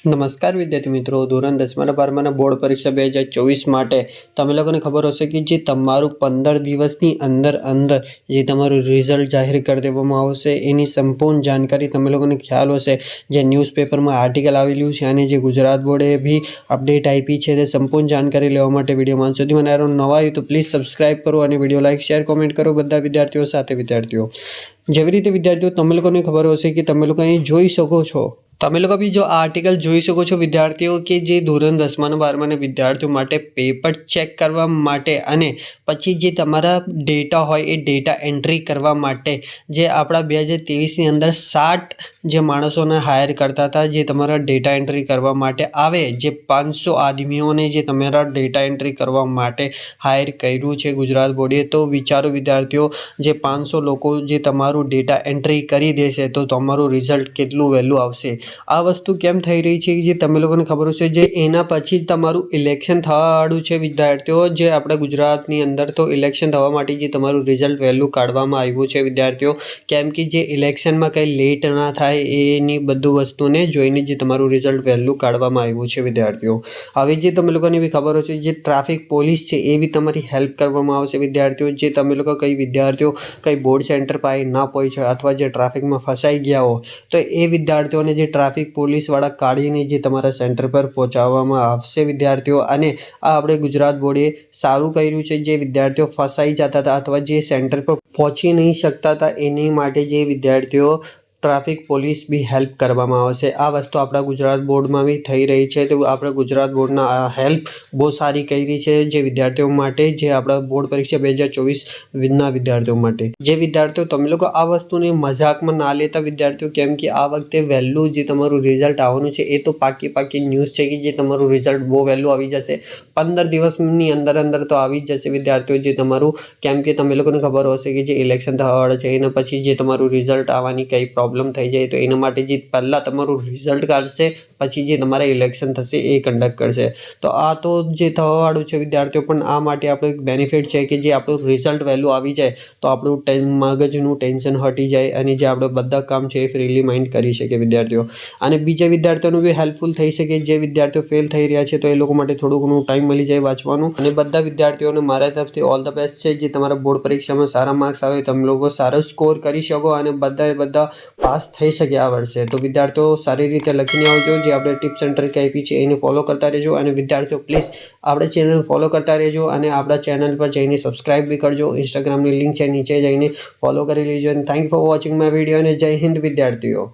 નમસ્કાર વિદ્યાર્થી મિત્રો, ધોરણ 10 12 બોર્ડ પરીક્ષા 2024 માટે તમે લોકોને ખબર હશે કે જે તમારું 15 દિવસની અંદર જે તમારું રિઝલ્ટ જાહેર કરી દેવામાં આવશે એની સંપૂર્ણ જાણકારી તમે લોકોને ખ્યાલ હશે। જે ન્યૂઝપેપરમાં આર્ટિકલ આવેલું છે અને જે ગુજરાત બોર્ડે બી અપડેટ આપી છે તે સંપૂર્ણ જાણકારી લેવા માટે વિડીયોમાં અંત સુધી મને નવા હોય તો પ્લીઝ સબસ્ક્રાઇબ કરો અને વિડીયો લાઇક શેર કોમેન્ટ કરો બધા વિદ્યાર્થીઓ સાથે। વિદ્યાર્થીઓ જેવી રીતે વિદ્યાર્થીઓ તમે લોકોને ખબર હશે કે તમે લોકો અહીં જોઈ શકો છો, તમે લોકો બી જો આ આર્ટિકલ જોઈ શકો છો વિદ્યાર્થીઓ કે જે ધોરણ 10 12 વિદ્યાર્થીઓ માટે પેપર ચેક કરવા માટે અને પછી જે તમારા ડેટા હોય એ ડેટા એન્ટ્રી કરવા માટે જે આપણા 2023ની અંદર 60 જે માણસોને હાયર કરતા હતા જે તમારા ડેટા એન્ટ્રી કરવા માટે આવે, જે 500 આદમીઓને જે તમારા ડેટા એન્ટ્રી કરવા માટે હાયર કર્યું છે ગુજરાત બોર્ડે। તો વિચારો વિદ્યાર્થીઓ, જે 500 લોકો જે તમારું ડેટા એન્ટ્રી કરી દેશે તો તમારું રિઝલ્ટ કેટલું વહેલું આવશે। આ વસ્તુ કેમ થઈ રહી છે જે તમે લોકોને ખબર હશે, જે એના પછી તમારું ઇલેક્શન થવાવાળું છે વિદ્યાર્થીઓ। જે આપણા ગુજરાતની અંદર તો ઇલેક્શન થવા માટે જે તમારું રિઝલ્ટ વહેલું કાઢવામાં આવ્યું છે વિદ્યાર્થીઓ, કેમ કે જે ઇલેક્શનમાં કંઈ લેટ ના થાય એની બધું વસ્તુને જોઈને જે તમારું રિઝલ્ટ વહેલું કાઢવામાં આવ્યું છે વિદ્યાર્થીઓ। હવે જે તમે લોકોને બી ખબર હશે, જે ટ્રાફિક પોલીસ છે એ બી તમારી હેલ્પ કરવામાં આવશે વિદ્યાર્થીઓ। જે તમે લોકો કંઈ વિદ્યાર્થીઓ કંઈ બોર્ડ સેન્ટર પાસે ના પહોંચ્યો અથવા જે ટ્રાફિકમાં ફસાઈ ગયા હો તો એ વિદ્યાર્થીઓને જે ટ્રાફિક પોલીસવાળા કાઢીને જે તમારા સેન્ટર પર પહોંચાડવામાં આવશે વિદ્યાર્થીઓ। અને આ આપણે ગુજરાત બોર્ડે સારું કર્યું છે, જે વિદ્યાર્થીઓ ફસાઈ જતા હતા અથવા જે સેન્ટર પર પહોંચી નહીં શકતા હતા એની માટે જે વિદ્યાર્થીઓ ટ્રાફિક પોલીસ બી હેલ્પ કરવામાં આવશે। આ વસ્તુ આપણા ગુજરાત બોર્ડમાં બી થઈ રહી છે, તો આપણા ગુજરાત બોર્ડના આ હેલ્પ બહુ સારી કરી છે જે વિદ્યાર્થીઓ માટે, જે આપણા બોર્ડ પરીક્ષા 2024ના વિદ્યાર્થીઓ માટે। જે વિદ્યાર્થીઓ તમે લોકો આ વસ્તુને મજાકમાં ના લેતા વિદ્યાર્થીઓ, કેમ કે આ વખતે વહેલું જે તમારું રિઝલ્ટ આવવાનું છે એ તો પાકી ન્યૂઝ છે કે જે તમારું રિઝલ્ટ બહુ વહેલું આવી જશે। 15 દિવસની અંદર તો આવી જ જશે વિદ્યાર્થીઓ જે તમારું, કેમ કે તમે લોકોને ખબર હશે કે જે ઇલેક્શન થવાવાળા છે એના પછી જે તમારું રિઝલ્ટ આવવાની કંઈ પ્રોબ્લેમ થઈ જાય તો એના માટે જે પહેલાં તમારું રિઝલ્ટ કાઢશે પછી જે તમારા ઇલેક્શન થશે એ કન્ડક્ટ કરશે। તો આ તો જે થવાવાળું છે વિદ્યાર્થીઓ, પણ આ માટે આપણું એક બેનિફિટ છે કે જે આપણું રિઝલ્ટ વહેલું આવી જાય તો આપણું મગજનું ટેન્શન હટી જાય અને જે આપણે બધા કામ છે એ ફ્રીલી માઇન્ડ કરી શકે વિદ્યાર્થીઓ। અને બીજા વિદ્યાર્થીઓનું બી હેલ્પફુલ થઈ શકે, જે વિદ્યાર્થીઓ ફેલ થઈ રહ્યા છે તો એ લોકો માટે થોડું ઘણું ટાઈમ મળી જાય વાંચવાનું। અને બધા વિદ્યાર્થીઓને મારા તરફથી ઓલ ધ બેસ્ટ છે, જે તમારા બોર્ડ પરીક્ષામાં સારા માર્ક્સ આવે, તમે લોકો સારો સ્કોર કરી શકો અને બધા પાસ થઈ શકે આ વર્ષે। તો વિદ્યાર્થીઓ સારી રીતે લખીને આવજો, જે આપણે ટિપ્સ એન્ડ ટ્રિક આપી છે એને ફોલો કરતા રહેજો। અને વિદ્યાર્થીઓ પ્લીઝ આપણે ચેનલ ફોલો કરતા રહેજો અને આપણા ચેનલ પર જઈને સબસ્ક્રાઇબ બી કરજો। ઇન્સ્ટાગ્રામની લિંક છે નીચે જઈને ફોલો કરી લેજો। અને thank you for watching my video અને જય હિન્દ વિદ્યાર્થીઓ।